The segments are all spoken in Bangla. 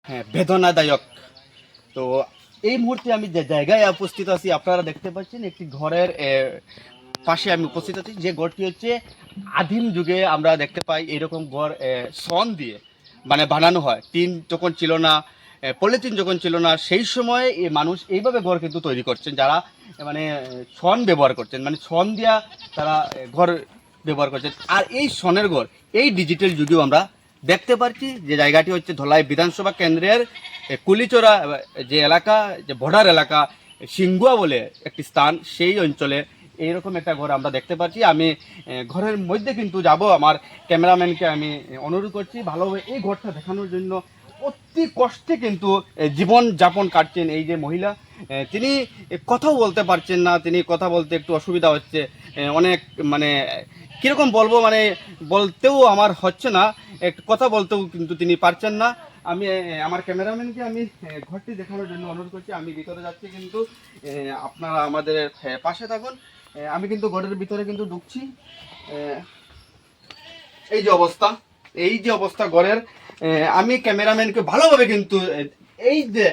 হ্যাঁ, বেদনাদায়ক। তো এই মুহূর্তে আমি যে জায়গায় উপস্থিত আছি, আপনারা দেখতে পাচ্ছেন একটি ঘরের পাশে আমি উপস্থিত আছি। যে ঘরটি হচ্ছে আদিম যুগে আমরা দেখতে পাই এরকম ঘর শন দিয়ে মানে বানানো হয়। টিন যখন ছিল না, পলিথিন যখন ছিল না, সেই সময় এই মানুষ এইভাবে ঘর কিন্তু তৈরি করছেন, যারা মানে শন ব্যবহার করছেন, মানে শন দিয়া তারা ঘর ব্যবহার করছেন। আর এই শনের ঘর এই ডিজিটাল যুগেও আমরা দেখতে পাচ্ছি। যে জায়গাটি হচ্ছে ধলাই বিধানসভা কেন্দ্রের কুলিচড়া যে এলাকা, যে বর্ডার এলাকা, সিংগুয়া বলে একটি স্থান, সেই অঞ্চলে এইরকম একটা ঘর আমরা দেখতে পাচ্ছি। আমি ঘরের মধ্যে কিন্তু যাব, আমার ক্যামেরাম্যানকে আমি অনুরোধ করছি ভালোভাবে এই ঘরটা দেখানোর জন্য। অতি কষ্টে কিন্তু জীবন যাপন কাটছেন এই যে মহিলা। তিনি কথাও বলতে পারছেন না, তিনি কথা বলতে একটু অসুবিধা হচ্ছে। অনেক মানে কীরকম বলবো, মানে বলতেও আমার হচ্ছে না, একটু কথা বলতেও কিন্তু তিনি পারছেন না। আমি আমার ক্যামেরাম্যানকে আমি ঘরটি দেখানোর জন্য অনুরোধ করছি। আমি ভিতরে যাচ্ছি, কিন্তু আপনারা আমাদের পাশে থাকুন। আমি কিন্তু ঘরের ভিতরে কিন্তু ঢুকছি। এই যে অবস্থা, এই যে অবস্থা ঘরের, আমি ক্যামেরাম্যানকে ভালোভাবে কিন্তু এই যে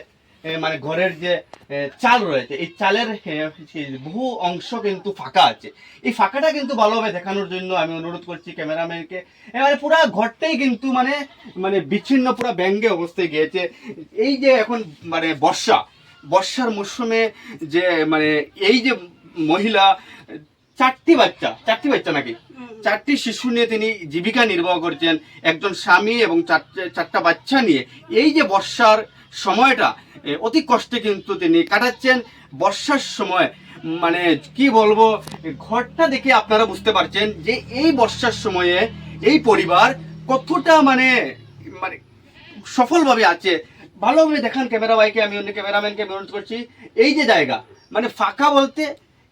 মানে ঘরের যে চাল রয়েছে, এই চালের বহু অংশ কিন্তু ফাঁকা আছে। এই ফাঁকাটা কিন্তু ভালোভাবে দেখানোর জন্য আমি অনুরোধ করছি ক্যামেরাম্যানকে। মানে পুরো ঘরটাই কিন্তু মানে মানে বিচ্ছিন্ন, পুরো ব্যঙ্গে অবস্থায় গিয়েছে। এই যে এখন মানে বর্ষার মরশুমে যে মানে এই যে মহিলা চারটি বাচ্চা নাকি, চারটি শিশু নিয়ে তিনি জীবিকা নির্বাহ করছেন, একজন স্বামী এবং চারটা বাচ্চা নিয়ে। এই যে বর্ষার সময়টা অতি কষ্টে কিন্তু তিনি কাটাচ্ছেন। বর্ষার সময় মানে কি বলবো, ঘরটা দেখে আপনারা বুঝতে পারছেন যে এই বর্ষার সময়ে এই পরিবার কতটা মানে মানে সফলভাবে আছে। ভালোভাবে দেখান ক্যামেরা ভাইকে, আমি অন্য ক্যামেরাম্যানকে অনুরোধ করছি। এই যে জায়গা মানে ফাঁকা বলতে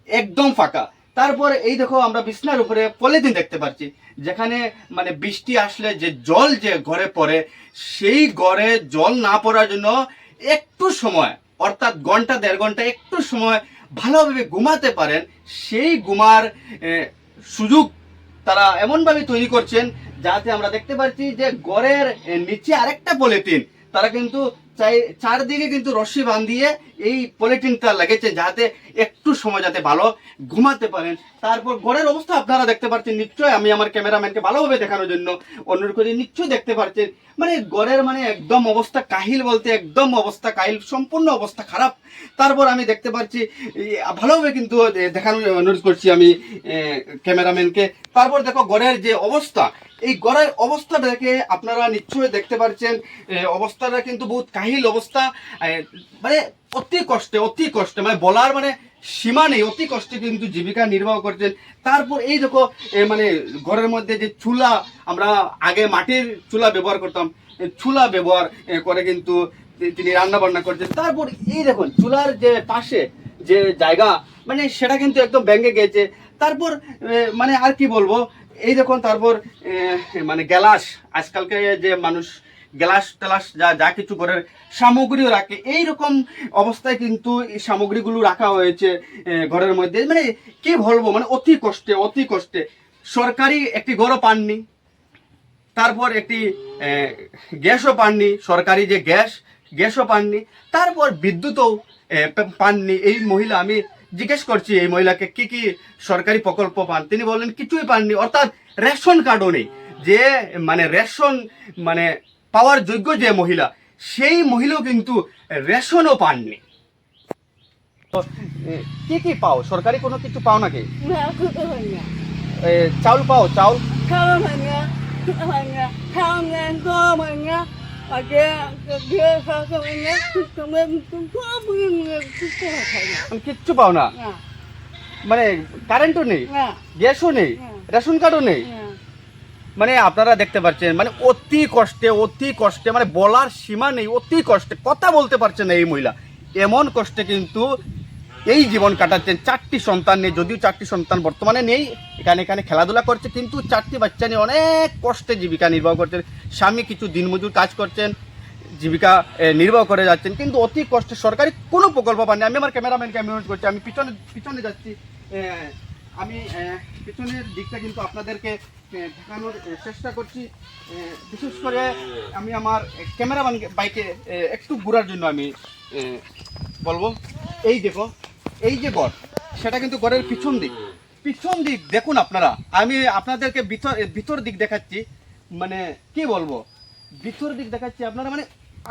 একদম ফাঁকা। তারপর এই দেখো, আমরা বিছনার উপরে পলিথিন দেখতে পাচ্ছি, যেখানে মানে বৃষ্টি আসলে যে জল যে ঘরে পড়ে, সেই ঘরে জল না পড়ার জন্য একটু সময়, অর্থাৎ ঘন্টা দেড় ঘন্টা একটু সময় ভালোভাবে ঘুমাতে পারেন, সেই ঘুমার সুযোগ তারা এমনভাবে তৈরি করছেন যাতে আমরা দেখতে পাচ্ছি যে ঘরের নিচে আরেকটা পলিথিন তারা কিন্তু চারদিকে কিন্তু রশ্মি বাঁধিয়ে এই পলিথিনটা লেগেছে, যাতে একটু সময় যাতে ভালো ঘুমাতে পারেন। তারপর ঘরের অবস্থা আপনারা দেখতে পাচ্ছেন নিশ্চয়, আমি আমার ক্যামেরাম্যানকে ভালোভাবে দেখানোর জন্য অনুরোধ করি। নিশ্চয়ই দেখতে পাচ্ছেন মানে ঘরের মানে একদম অবস্থা কাহিল, বলতে একদম অবস্থা কাহিল, সম্পূর্ণ অবস্থা খারাপ। তারপর আমি দেখতে পাচ্ছি ভালোভাবে কিন্তু দেখানোর অনুরোধ করছি আমি ক্যামেরাম্যানকে। তারপর দেখো ঘরের যে অবস্থা, এই ঘরের অবস্থা দেখে আপনারা নিশ্চয়ই দেখতে পাচ্ছেন অবস্থাটা কিন্তু বহুত কাহিল অবস্থা। মানে অতি কষ্টে মানে বলার মানে সীমা নেই, অতি কষ্টে কিন্তু জীবিকা নির্বাহ করছেন। তারপর এই দেখো মানে ঘরের মধ্যে যে চুলা, আমরা আগে মাটির চুলা ব্যবহার করতাম, চুলা ব্যবহার করে কিন্তু তিনি রান্না বান্না করছেন। তারপর এই দেখুন চুলার যে পাশে যে জায়গা, মানে সেটা কিন্তু একদম ভেঙে গেছে। তারপর মানে আর কি বলবো, এই দেখুন তারপর মানে গ্যালাস, আজকালকে যে মানুষ গ্লাস টেলাস যা কিছু ঘরের সামগ্রীও রাখে, এইরকম অবস্থায় কিন্তু এই সামগ্রীগুলো রাখা হয়েছে ঘরের মধ্যে। মানে কি বলবো, মানে অতি কষ্টে সরকারি একটি ঘরও পাননি, তারপর একটি গ্যাসও পাননি, সরকারি যে গ্যাসও পাননি, তারপর বিদ্যুৎও পাননি এই মহিলা। আমি জিজ্ঞেস করছি এই মহিলাকে কি কি সরকারি প্রকল্প পান, তিনি বললেন কিছুই পাননি। অর্থাৎ রেশন কার্ডও নেই, যে মানে রেশন মানে পাওয়ার যোগ্য যে মহিলা, সেই মহিলাও কিন্তু রেশনও পাননি। কি কি পাও, সরকারি কোনো কিছু পাও নাকি? চাউল পাও? চাউল কিচ্ছু পাও না, মানে কারেন্টও নেই, গ্যাসও নেই, রেশন কার্ডও নেই। মানে আপনারা দেখতে পাচ্ছেন মানে অতি কষ্টে মানে বলার সীমা নেই, অতি কষ্টে কথা বলতে পারছেন না এই মহিলা। এমন কষ্টে কিন্তু এই জীবন কাটাচ্ছেন। চারটি সন্তান নিয়ে, যদিও চারটি সন্তান বর্তমানে নেই, এখানে খেলাধুলা করছে, কিন্তু চারটি বাচ্চা নিয়ে অনেক কষ্টে জীবিকা নির্বাহ করছেন। স্বামী কিছু দিনমজুর কাজ করছেন, জীবিকা নির্বাহ করে যাচ্ছেন, কিন্তু অতি কষ্টে সরকারি কোনো প্রকল্প পাননি। আমি আমার ক্যামেরাম্যানকে আমি অনুরোধ করছি, আমি পিছনে যাচ্ছি, আমি পিছনের দিকটা কিন্তু আপনাদেরকে দেখানোর চেষ্টা করছি। বিশেষ করে আমি আমার ক্যামেরাম্যান বাইকে একটু ঘোরার জন্য আমি বলবো। এই দেখো, এই যে ঘর, সেটা কিন্তু ঘরের পিছন দিক। পিছন দিক দেখুন আপনারা, আমি আপনাদেরকে ভিতর দিক দেখাচ্ছি, মানে কি বলবো, ভিতর দিক দেখাচ্ছি আপনারা, মানে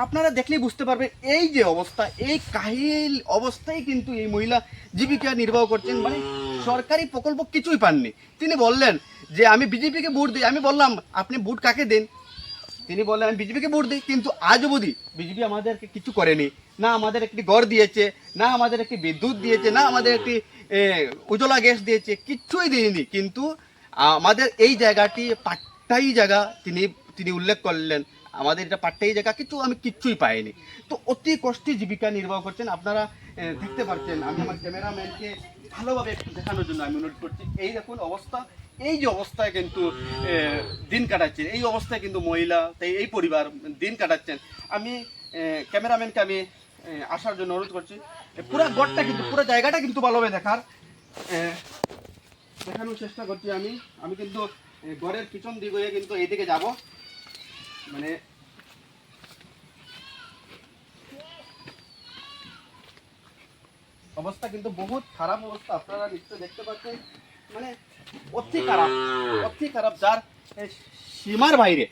আপনারা দেখলেই বুঝতে পারবেন এই যে অবস্থা, এই কাহিল অবস্থায় কিন্তু এই মহিলা জীবিকা নির্বাহ করছেন, মানে সরকারি প্রকল্প কিছুই পাননি। তিনি বললেন যে আমি বিজেপিকে ভোট দিই। আমি বললাম আপনি ভোট কাকে দেন? তিনি বললেন আমি বিজেপিকে ভোট দিই, কিন্তু আজ অবধি বিজেপি আমাদেরকে কিছু করেনি। না আমাদের একটি ঘর দিয়েছে, না আমাদের একটি বিদ্যুৎ দিয়েছে, না আমাদের একটি উজ্জ্বলা গ্যাস দিয়েছে, কিচ্ছুই দিইনি। কিন্তু আমাদের এই জায়গাটি পাট্টাই জায়গা, তিনি তিনি উল্লেখ করলেন আমাদের এটা পাট্টাই জায়গা, কিন্তু আমি কিচ্ছুই পাইনি। তো অতি কষ্টে জীবিকা নির্বাহ করছেন আপনারা। দেখতে পাচ্ছেন, আমি আমার ক্যামেরাম্যানকে ভালোভাবে একটু দেখানোর জন্য আমি অনুরোধ করছি। এই দেখুন অবস্থা, এই যে অবস্থায় কিন্তু দিন কাটাচ্ছেন, এই অবস্থায় কিন্তু মহিলা, তাই এই পরিবার দিন কাটাচ্ছেন। আমি ক্যামেরাম্যানকে আমি আসার জন্য অনুরোধ করছি। পুরো গড়টা কিন্তু, পুরো জায়গাটা কিন্তু ভালোভাবে দেখানোর চেষ্টা করছি। আমি কিন্তু ঘরের পিছন দিক হয়ে কিন্তু এইদিকে যাব, মানে অবস্থা কিন্তু বহুত খারাপ অবস্থা, আপনারা নিশ্চয় দেখতে পাচ্ছেন, মানে অতি খারাপ, অতি খারাপ, যার সীমার বাইরে।